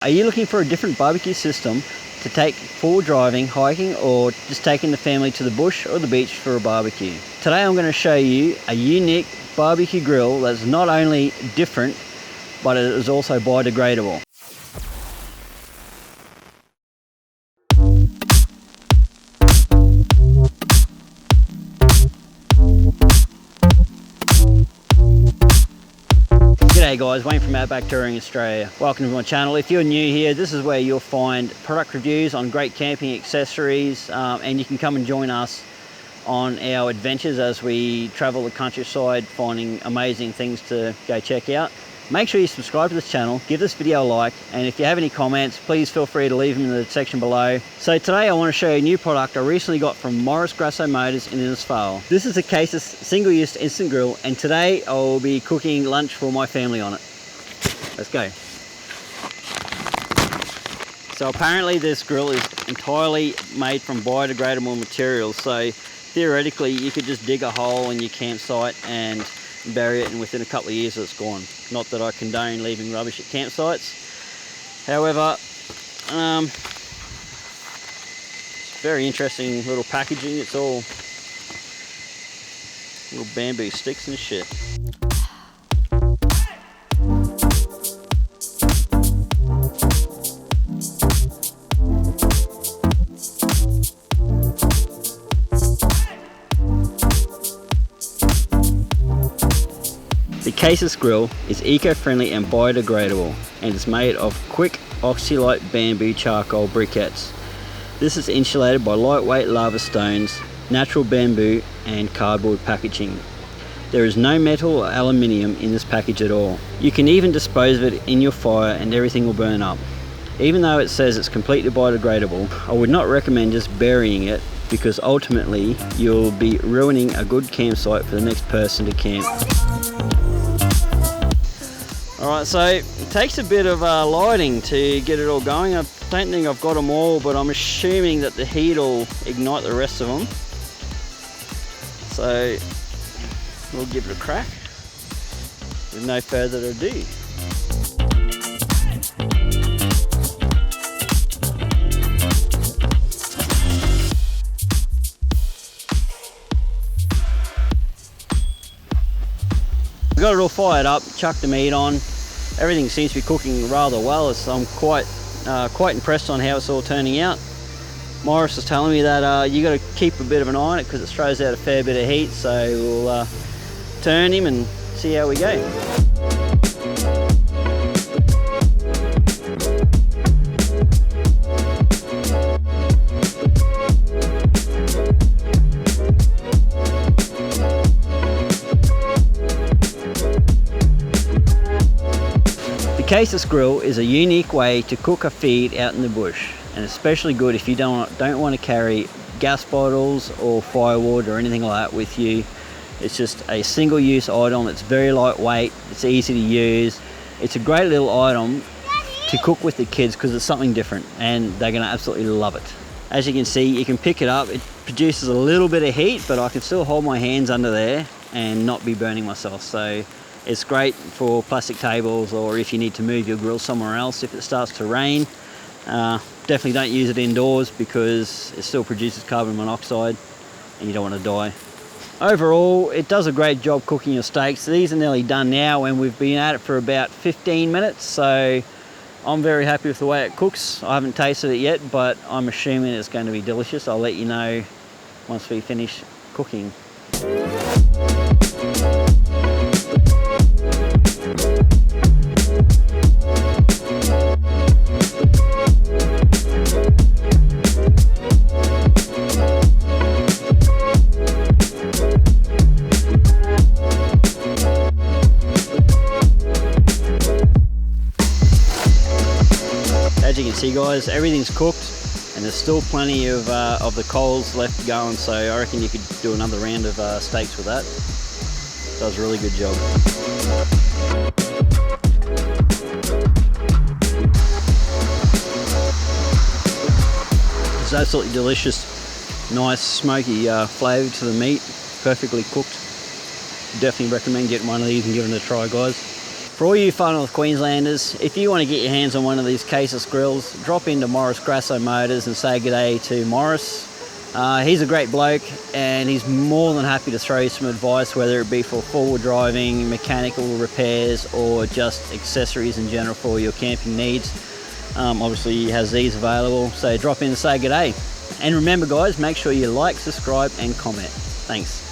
Are you looking for a different barbecue system to take for driving, hiking, or just taking the family to the bush or the beach for a barbecue? Today I'm going to show you a unique barbecue grill that's not only different, but it is also biodegradable. G'day guys, Wayne from Outback Touring Australia. Welcome to my channel. If you're new here, this is where you'll find product reviews on great camping accessories, and you can come and join us on our adventures as we travel the countryside finding amazing things to go check out. Make sure you subscribe to this channel, give this video a like, and if you have any comments, please feel free to leave them in the section below. So today I want to show you a new product I recently got from Morris Grasso Motors in Innisfail. This is a Casus single-use instant grill, and today I will be cooking lunch for my family on it. Let's go. So apparently this grill is entirely made from biodegradable materials, so theoretically you could just dig a hole in your campsite and bury it, and within a couple of years it's gone. Not that I condone leaving rubbish at campsites, however, it's very interesting little packaging. It's all little bamboo sticks and shit. The Casus grill is eco-friendly and biodegradable, and is made of quick Oxylite bamboo charcoal briquettes. This is insulated by lightweight lava stones, natural bamboo and cardboard packaging. There is no metal or aluminium in this package at all. You can even dispose of it in your fire and everything will burn up. Even though it says it's completely biodegradable, I would not recommend just burying it, because ultimately you'll be ruining a good campsite for the next person to camp. Alright, so it takes a bit of lighting to get it all going. I don't think I've got them all, but I'm assuming that the heat will ignite the rest of them. So we'll give it a crack with no further ado. Got it all fired up, chucked the meat on. Everything seems to be cooking rather well. I'm quite impressed on how it's all turning out. Morris was telling me that you got to keep a bit of an eye on it because it throws out a fair bit of heat. So we'll turn him and see how we go. The Casus grill is a unique way to cook a feed out in the bush, and especially good if you don't want to carry gas bottles or firewood or anything like that with you. It's just a single-use item. It's very lightweight, it's easy to use. It's a great little item to cook with the kids because it's something different, and they're going to absolutely love it. As you can see, you can pick it up. It produces a little bit of heat, but I can still hold my hands under there and not be burning myself. So it's great for plastic tables, or if you need to move your grill somewhere else if it starts to rain. Definitely don't use it indoors because it still produces carbon monoxide and you don't want to die. Overall, it does a great job cooking your steaks. These are nearly done now, and we've been at it for about 15 minutes, so I'm very happy with the way it cooks. I haven't tasted it yet, but I'm assuming it's going to be delicious. I'll let you know once we finish cooking. As you can see guys, everything's cooked and there's still plenty of the coals left going, so I reckon you could do another round of steaks with that. Does a really good job. It's absolutely delicious, nice smoky flavour to the meat, perfectly cooked. Definitely recommend getting one of these and giving it a try guys. For all you far north Queenslanders, if you want to get your hands on one of these Casus grills, drop into Morris Grasso Motors and say good day to Morris. He's a great bloke and he's more than happy to throw you some advice, whether it be for forward driving, mechanical repairs, or just accessories in general for your camping needs. Obviously he has these available, so drop in and say good day. And remember guys, make sure you like, subscribe and comment. Thanks.